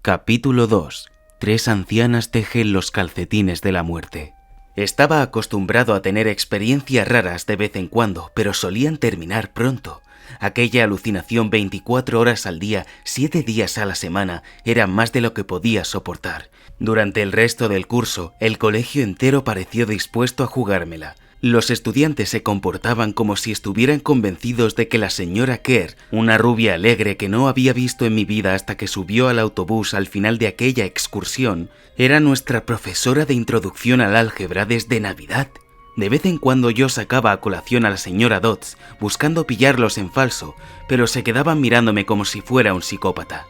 Capítulo 2. 3 ancianas tejen los calcetines de la muerte. Estaba acostumbrado a tener experiencias raras de vez en cuando, pero solían terminar pronto. Aquella alucinación 24 horas al día, 7 días a la semana, era más de lo que podía soportar. Durante el resto del curso, el colegio entero pareció dispuesto a jugármela. Los estudiantes se comportaban como si estuvieran convencidos de que la señora Kerr, una rubia alegre que no había visto en mi vida hasta que subió al autobús al final de aquella excursión, era nuestra profesora de introducción al álgebra desde Navidad. De vez en cuando yo sacaba a colación a la señora Dodds, buscando pillarlos en falso, pero se quedaban mirándome como si fuera un psicópata,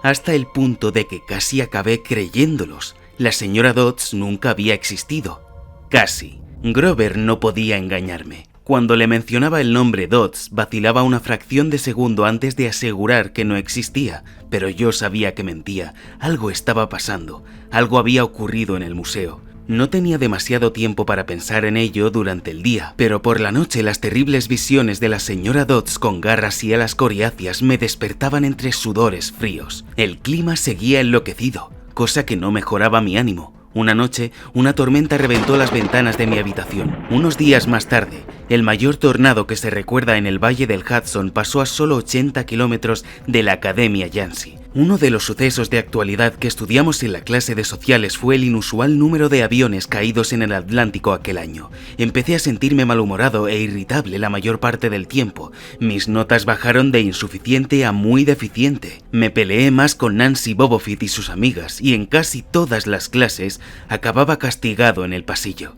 hasta el punto de que casi acabé creyéndolos. La señora Dodds nunca había existido. Casi. Grover no podía engañarme. Cuando le mencionaba el nombre Dodds, vacilaba una fracción de segundo antes de asegurar que no existía, pero yo sabía que mentía. Algo estaba pasando, algo había ocurrido en el museo. No tenía demasiado tiempo para pensar en ello durante el día, pero por la noche las terribles visiones de la señora Dodds con garras y alas coriáceas me despertaban entre sudores fríos. El clima seguía enloquecido, cosa que no mejoraba mi ánimo. Una noche, una tormenta reventó las ventanas de mi habitación. Unos días más tarde, el mayor tornado que se recuerda en el Valle del Hudson pasó a solo 80 kilómetros de la Academia Yancey. Uno de los sucesos de actualidad que estudiamos en la clase de sociales fue el inusual número de aviones caídos en el Atlántico aquel año. Empecé a sentirme malhumorado e irritable la mayor parte del tiempo. Mis notas bajaron de insuficiente a muy deficiente. Me peleé más con Nancy Bobofit y sus amigas, y en casi todas las clases acababa castigado en el pasillo.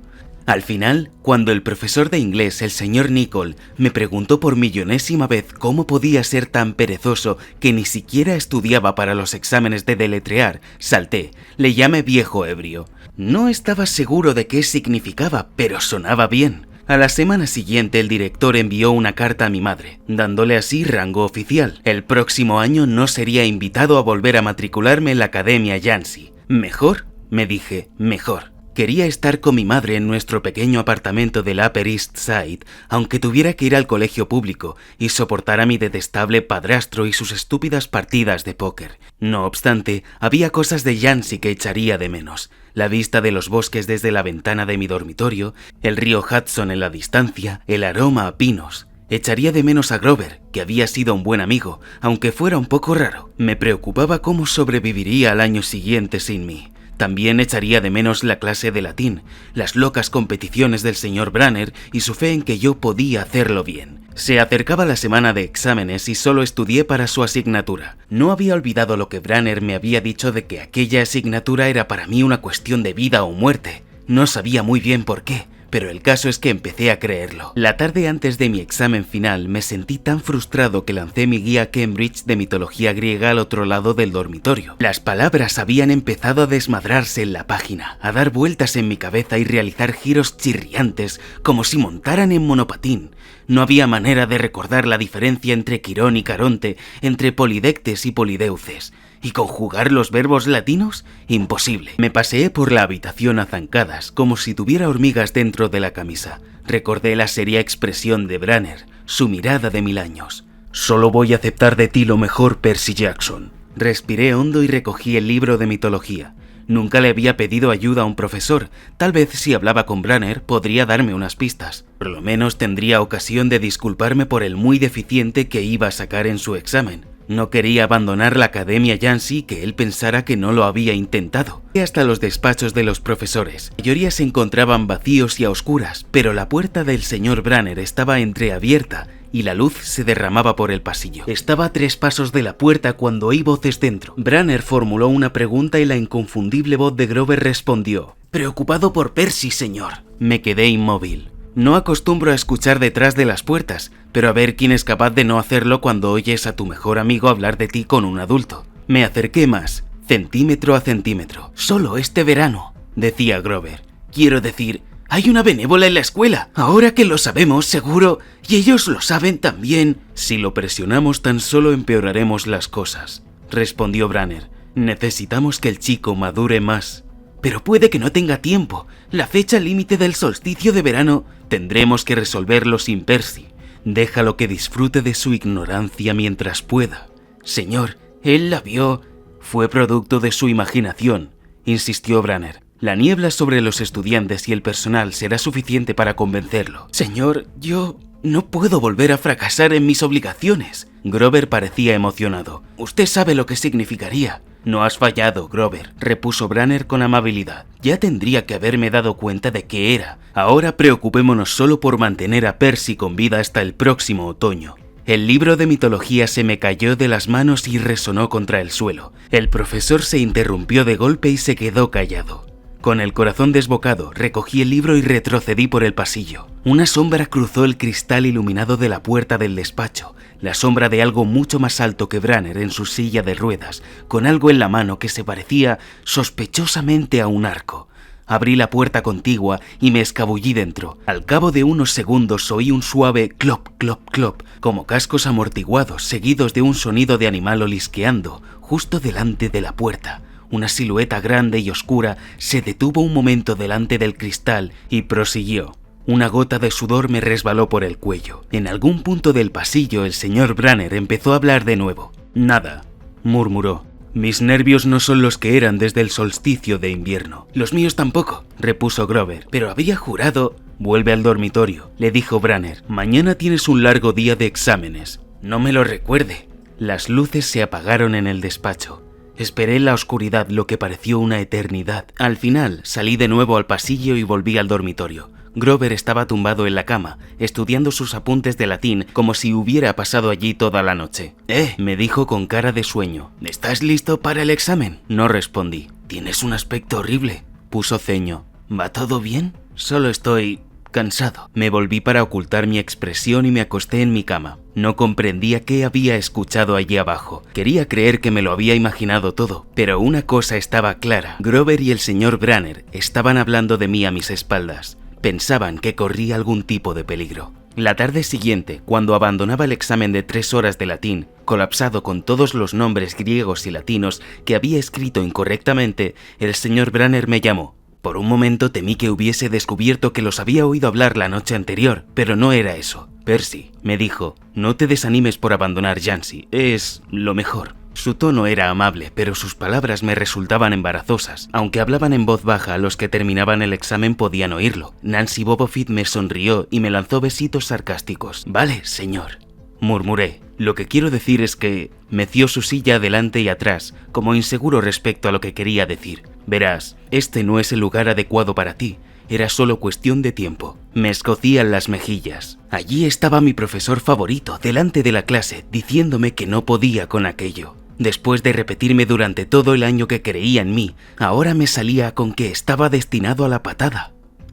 Al final, cuando el profesor de inglés, el señor Nicol, me preguntó por millonésima vez cómo podía ser tan perezoso que ni siquiera estudiaba para los exámenes de deletrear, salté, le llamé viejo ebrio. No estaba seguro de qué significaba, pero sonaba bien. A la semana siguiente el director envió una carta a mi madre, dándole así rango oficial. El próximo año no sería invitado a volver a matricularme en la Academia Yancey. ¿Mejor? Me dije, mejor. Quería estar con mi madre en nuestro pequeño apartamento del Upper East Side, aunque tuviera que ir al colegio público y soportar a mi detestable padrastro y sus estúpidas partidas de póker. No obstante, había cosas de Yancey que echaría de menos. La vista de los bosques desde la ventana de mi dormitorio, el río Hudson en la distancia, el aroma a pinos. Echaría de menos a Grover, que había sido un buen amigo, aunque fuera un poco raro. Me preocupaba cómo sobreviviría al año siguiente sin mí. También echaría de menos la clase de latín, las locas competiciones del señor Branner y su fe en que yo podía hacerlo bien. Se acercaba la semana de exámenes y solo estudié para su asignatura. No había olvidado lo que Branner me había dicho de que aquella asignatura era para mí una cuestión de vida o muerte. No sabía muy bien por qué, pero el caso es que empecé a creerlo. La tarde antes de mi examen final me sentí tan frustrado que lancé mi guía Cambridge de mitología griega al otro lado del dormitorio. Las palabras habían empezado a desmadrarse en la página, a dar vueltas en mi cabeza y realizar giros chirriantes como si montaran en monopatín. No había manera de recordar la diferencia entre Quirón y Caronte, entre Polidectes y Polideuces. ¿Y conjugar los verbos latinos? Imposible. Me paseé por la habitación a zancadas, como si tuviera hormigas dentro de la camisa. Recordé la seria expresión de Branner, su mirada de 1000 años. «Solo voy a aceptar de ti lo mejor, Percy Jackson». Respiré hondo y recogí el libro de mitología. Nunca le había pedido ayuda a un profesor. Tal vez si hablaba con Branner podría darme unas pistas. Por lo menos tendría ocasión de disculparme por el muy deficiente que iba a sacar en su examen. No quería abandonar la Academia Yancey que él pensara que no lo había intentado. Fui hasta los despachos de los profesores. La mayoría se encontraban vacíos y a oscuras, pero la puerta del señor Branner estaba entreabierta y la luz se derramaba por el pasillo. Estaba a 3 pasos de la puerta cuando oí voces dentro. Branner formuló una pregunta y la inconfundible voz de Grover respondió: «Preocupado por Percy, señor». Me quedé inmóvil. No acostumbro a escuchar detrás de las puertas, pero a ver quién es capaz de no hacerlo cuando oyes a tu mejor amigo hablar de ti con un adulto. Me acerqué más, centímetro a centímetro. «Solo este verano», decía Grover. «Quiero decir, hay una benévola en la escuela. Ahora que lo sabemos, seguro, y ellos lo saben también». «Si lo presionamos tan solo empeoraremos las cosas», respondió Branner. «Necesitamos que el chico madure más». «Pero puede que no tenga tiempo. La fecha límite del solsticio de verano tendremos que resolverlo sin Percy. Déjalo que disfrute de su ignorancia mientras pueda». «Señor, él la vio». Fue producto de su imaginación, insistió Branner. La niebla sobre los estudiantes y el personal será suficiente para convencerlo. Señor, yo no puedo volver a fracasar en mis obligaciones. Grover parecía emocionado. Usted sabe lo que significaría. No has fallado, Grover, repuso Branner con amabilidad. Ya tendría que haberme dado cuenta de qué era. Ahora preocupémonos solo por mantener a Percy con vida hasta el próximo otoño. El libro de mitología se me cayó de las manos y resonó contra el suelo. El profesor se interrumpió de golpe y se quedó callado. Con el corazón desbocado, recogí el libro y retrocedí por el pasillo. Una sombra cruzó el cristal iluminado de la puerta del despacho, la sombra de algo mucho más alto que Branner en su silla de ruedas, con algo en la mano que se parecía sospechosamente a un arco. Abrí la puerta contigua y me escabullí dentro. Al cabo de unos segundos oí un suave clop, clop, clop, como cascos amortiguados seguidos de un sonido de animal olisqueando, justo delante de la puerta. Una silueta grande y oscura se detuvo un momento delante del cristal y prosiguió. Una gota de sudor me resbaló por el cuello. En algún punto del pasillo el señor Branner empezó a hablar de nuevo. Nada, murmuró. Mis nervios no son los que eran desde el solsticio de invierno. Los míos tampoco, repuso Grover. Pero había jurado... Vuelve al dormitorio, le dijo Branner. Mañana tienes un largo día de exámenes. No me lo recuerde. Las luces se apagaron en el despacho. Esperé en la oscuridad lo que pareció una eternidad. Al final salí de nuevo al pasillo y volví al dormitorio. Grover estaba tumbado en la cama, estudiando sus apuntes de latín como si hubiera pasado allí toda la noche. Me dijo con cara de sueño. ¿Estás listo para el examen? No respondí. Tienes un aspecto horrible, puso ceño. ¿Va todo bien? Solo estoy... cansado. Me volví para ocultar mi expresión y me acosté en mi cama. No comprendía qué había escuchado allí abajo. Quería creer que me lo había imaginado todo, pero una cosa estaba clara. Grover y el señor Branner estaban hablando de mí a mis espaldas. Pensaban que corría algún tipo de peligro. La tarde siguiente, cuando abandonaba el examen de 3 horas de latín, colapsado con todos los nombres griegos y latinos que había escrito incorrectamente, el señor Branner me llamó. Por un momento temí que hubiese descubierto que los había oído hablar la noche anterior, pero no era eso. Percy, me dijo, no te desanimes por abandonar Yancy, es lo mejor. Su tono era amable, pero sus palabras me resultaban embarazosas. Aunque hablaban en voz baja, los que terminaban el examen podían oírlo. Nancy Bobofit me sonrió y me lanzó besitos sarcásticos. Vale, señor, murmuré. Lo que quiero decir es que... Meció su silla adelante y atrás, como inseguro respecto a lo que quería decir. Verás, este no es el lugar adecuado para ti. Era solo cuestión de tiempo. Me escocían las mejillas. Allí estaba mi profesor favorito, delante de la clase, diciéndome que no podía con aquello. Después de repetirme durante todo el año que creía en mí, ahora me salía con que estaba destinado a la patada.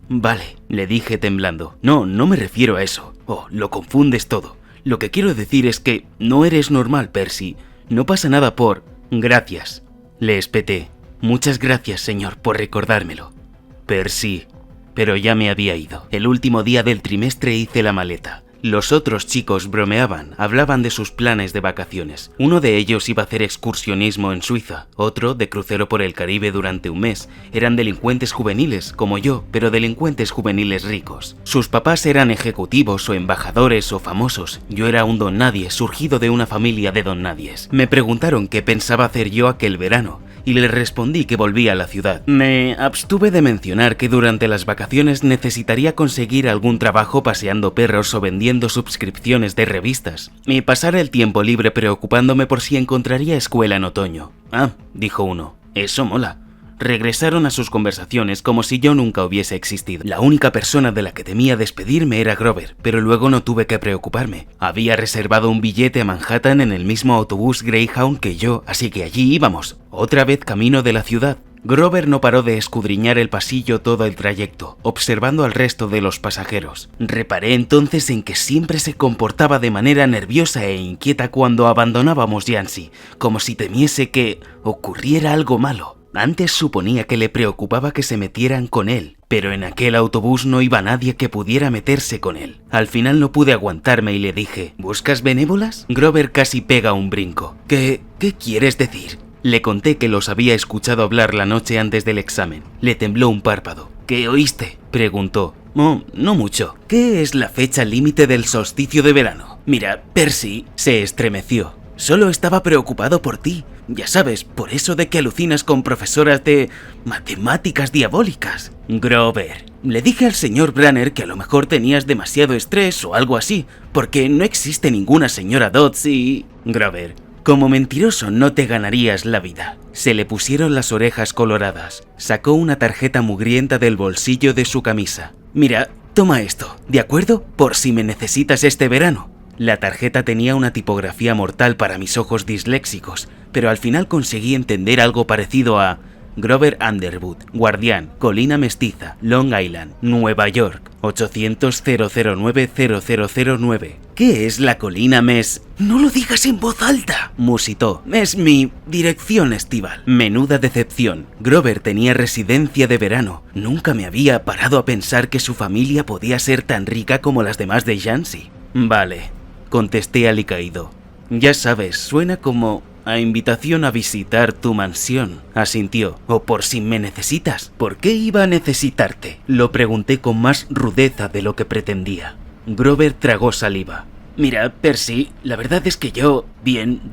Vale, le dije temblando. No me refiero a eso. Oh, lo confundes todo. Lo que quiero decir es que no eres normal, Percy. No pasa nada por... Gracias. Le espeté. Muchas gracias, señor, por recordármelo. Percy. Pero ya me había ido. El último día del trimestre hice la maleta. Los otros chicos bromeaban, hablaban de sus planes de vacaciones. Uno de ellos iba a hacer excursionismo en Suiza, otro de crucero por el Caribe durante un mes. Eran delincuentes juveniles, como yo, pero delincuentes juveniles ricos. Sus papás eran ejecutivos o embajadores o famosos. Yo era un don nadie, surgido de una familia de don nadies. Me preguntaron qué pensaba hacer yo aquel verano, y les respondí que volvía a la ciudad. Me abstuve de mencionar que durante las vacaciones necesitaría conseguir algún trabajo paseando perros o vendiendo suscripciones de revistas, y pasar el tiempo libre preocupándome por si encontraría escuela en otoño. Ah, dijo uno, eso mola. Regresaron a sus conversaciones como si yo nunca hubiese existido. La única persona de la que temía despedirme era Grover, pero luego no tuve que preocuparme. Había reservado un billete a Manhattan en el mismo autobús Greyhound que yo, así que allí íbamos, otra vez camino de la ciudad. Grover no paró de escudriñar el pasillo todo el trayecto, observando al resto de los pasajeros. Reparé entonces en que siempre se comportaba de manera nerviosa e inquieta cuando abandonábamos Yancy, como si temiese que ocurriera algo malo. Antes suponía que le preocupaba que se metieran con él, pero en aquel autobús no iba nadie que pudiera meterse con él. Al final no pude aguantarme y le dije, ¿buscas benévolas? Grover casi pega un brinco. ¿Qué quieres decir? Le conté que los había escuchado hablar la noche antes del examen. Le tembló un párpado. ¿Qué oíste?, preguntó. Oh, no mucho. ¿Qué es la fecha límite del solsticio de verano? Mira, Percy se estremeció. Solo estaba preocupado por ti. Ya sabes, por eso de que alucinas con profesoras de matemáticas diabólicas. Grover, le dije al señor Branner que a lo mejor tenías demasiado estrés o algo así, porque no existe ninguna señora Dodds y... Grover, como mentiroso no te ganarías la vida. Se le pusieron las orejas coloradas. Sacó una tarjeta mugrienta del bolsillo de su camisa. Mira, toma esto, ¿de acuerdo? Por si me necesitas este verano. La tarjeta tenía una tipografía mortal para mis ojos disléxicos, pero al final conseguí entender algo parecido a Grover Underwood, Guardián, Colina Mestiza, Long Island, Nueva York, 800-009-0009. ¿Qué es la colina Mes? No lo digas en voz alta, musitó. Es mi dirección estival. Menuda decepción. Grover tenía residencia de verano. Nunca me había parado a pensar que su familia podía ser tan rica como las demás de Yancy. Vale, contesté alicaído. Ya sabes, suena como a invitación a visitar tu mansión, asintió. O por si me necesitas. ¿Por qué iba a necesitarte? Lo pregunté con más rudeza de lo que pretendía. Grover tragó saliva. Mira, Percy, la verdad es que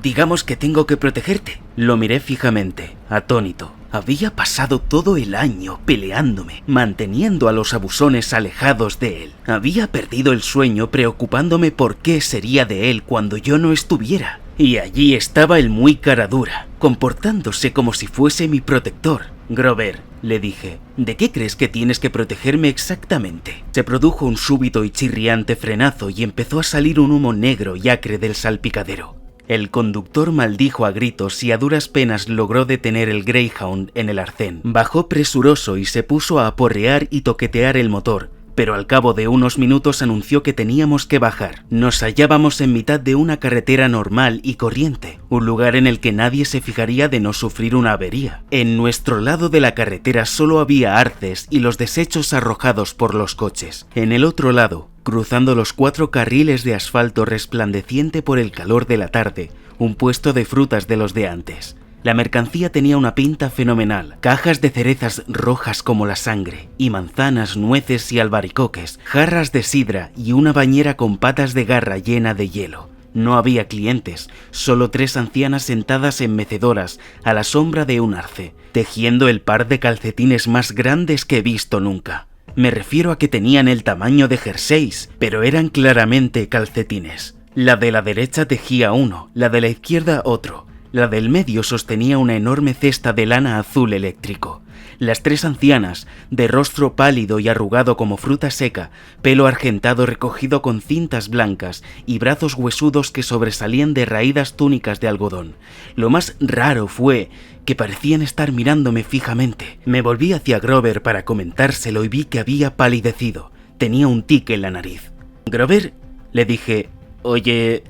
digamos que tengo que protegerte. Lo miré fijamente, atónito. Había pasado todo el año peleándome, manteniendo a los abusones alejados de él. Había perdido el sueño preocupándome por qué sería de él cuando yo no estuviera. Y allí estaba el muy caradura, comportándose como si fuese mi protector. Grover, le dije, ¿de qué crees que tienes que protegerme exactamente? Se produjo un súbito y chirriante frenazo y empezó a salir un humo negro y acre del salpicadero. El conductor maldijo a gritos y a duras penas logró detener el Greyhound en el arcén. Bajó presuroso y se puso a aporrear y toquetear el motor, pero al cabo de unos minutos anunció que teníamos que bajar. Nos hallábamos en mitad de una carretera normal y corriente, un lugar en el que nadie se fijaría de no sufrir una avería. En nuestro lado de la carretera solo había arces y los desechos arrojados por los coches. En el otro lado, cruzando los 4 carriles de asfalto resplandeciente por el calor de la tarde, un puesto de frutas de los de antes. La mercancía tenía una pinta fenomenal, cajas de cerezas rojas como la sangre, y manzanas, nueces y albaricoques, jarras de sidra y una bañera con patas de garra llena de hielo. No había clientes, solo 3 ancianas sentadas en mecedoras a la sombra de un arce, tejiendo el par de calcetines más grandes que he visto nunca. Me refiero a que tenían el tamaño de jerseys, pero eran claramente calcetines. La de la derecha tejía uno, la de la izquierda otro. La del medio sostenía una enorme cesta de lana azul eléctrico. Las 3 ancianas, de rostro pálido y arrugado como fruta seca, pelo argentado recogido con cintas blancas y brazos huesudos que sobresalían de raídas túnicas de algodón. Lo más raro fue que parecían estar mirándome fijamente. Me volví hacia Grover para comentárselo y vi que había palidecido. Tenía un tic en la nariz. «Grover», le dije, «oye,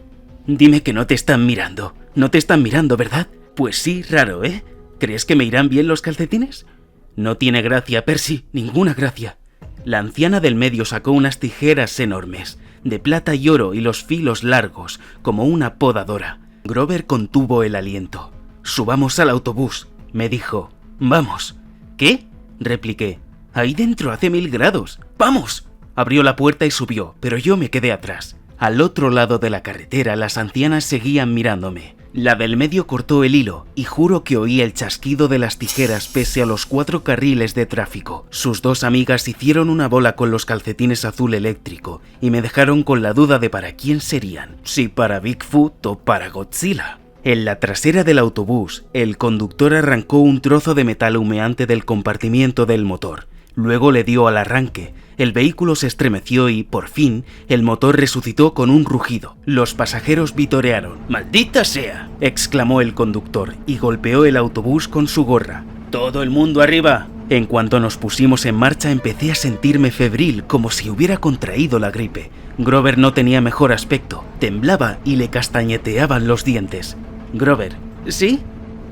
dime que no te están mirando. No te están mirando, ¿verdad?» «Pues sí, raro, ¿eh? ¿Crees que me irán bien los calcetines?» «No tiene gracia, Percy, ninguna gracia». La anciana del medio sacó unas tijeras enormes, de plata y oro y los filos largos, como una podadora. Grover contuvo el aliento. «Subamos al autobús», me dijo. «Vamos». «¿Qué?», repliqué. «Ahí dentro hace 1000 grados. ¡Vamos!». Abrió la puerta y subió, pero yo me quedé atrás. Al otro lado de la carretera las ancianas seguían mirándome. La del medio cortó el hilo y juro que oí el chasquido de las tijeras pese a los 4 carriles de tráfico. Sus 2 amigas hicieron una bola con los calcetines azul eléctrico y me dejaron con la duda de para quién serían, si para Bigfoot o para Godzilla. En la trasera del autobús, el conductor arrancó un trozo de metal humeante del compartimiento del motor. Luego le dio al arranque. El vehículo se estremeció y, por fin, el motor resucitó con un rugido. Los pasajeros vitorearon. «¡Maldita sea!», exclamó el conductor y golpeó el autobús con su gorra. «¡Todo el mundo arriba!». En cuanto nos pusimos en marcha empecé a sentirme febril como si hubiera contraído la gripe. Grover no tenía mejor aspecto. Temblaba y le castañeteaban los dientes. «Grover». «¿Sí?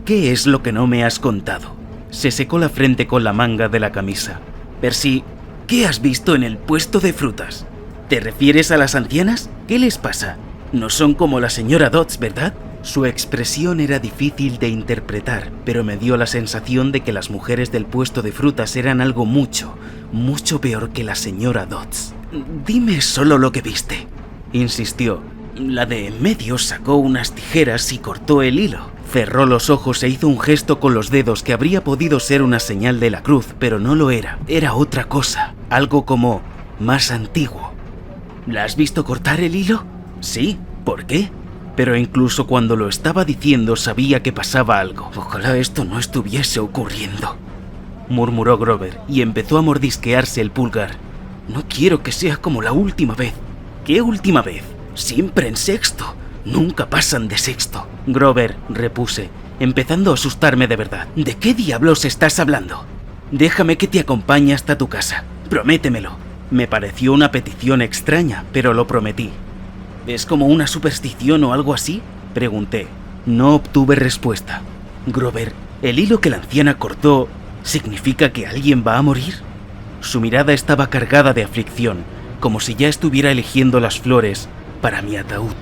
¿Qué es lo que no me has contado?». Se secó la frente con la manga de la camisa. «Percy, ¿qué has visto en el puesto de frutas? ¿Te refieres a las ancianas? ¿Qué les pasa? No son como la señora Dodds, ¿verdad?». Su expresión era difícil de interpretar, pero me dio la sensación de que las mujeres del puesto de frutas eran algo mucho, mucho peor que la señora Dodds. «Dime solo lo que viste», insistió. La de en medio sacó unas tijeras y cortó el hilo. Cerró los ojos e hizo un gesto con los dedos que habría podido ser una señal de la cruz, pero no lo era. Era otra cosa, algo como más antiguo. ¿La has visto cortar el hilo? Sí, ¿por qué? Pero incluso cuando lo estaba diciendo sabía que pasaba algo. Ojalá esto no estuviese ocurriendo, murmuró Grover y empezó a mordisquearse el pulgar. No quiero que sea como la última vez. ¿Qué última vez? Siempre en sexto. Nunca pasan de sexto. Grover, repuse, empezando a asustarme de verdad. ¿De qué diablos estás hablando? Déjame que te acompañe hasta tu casa. Prométemelo. Me pareció una petición extraña, pero lo prometí. ¿Es como una superstición o algo así? Pregunté. No obtuve respuesta. Grover, ¿el hilo que la anciana cortó significa que alguien va a morir? Su mirada estaba cargada de aflicción, como si ya estuviera eligiendo las flores para mi ataúd.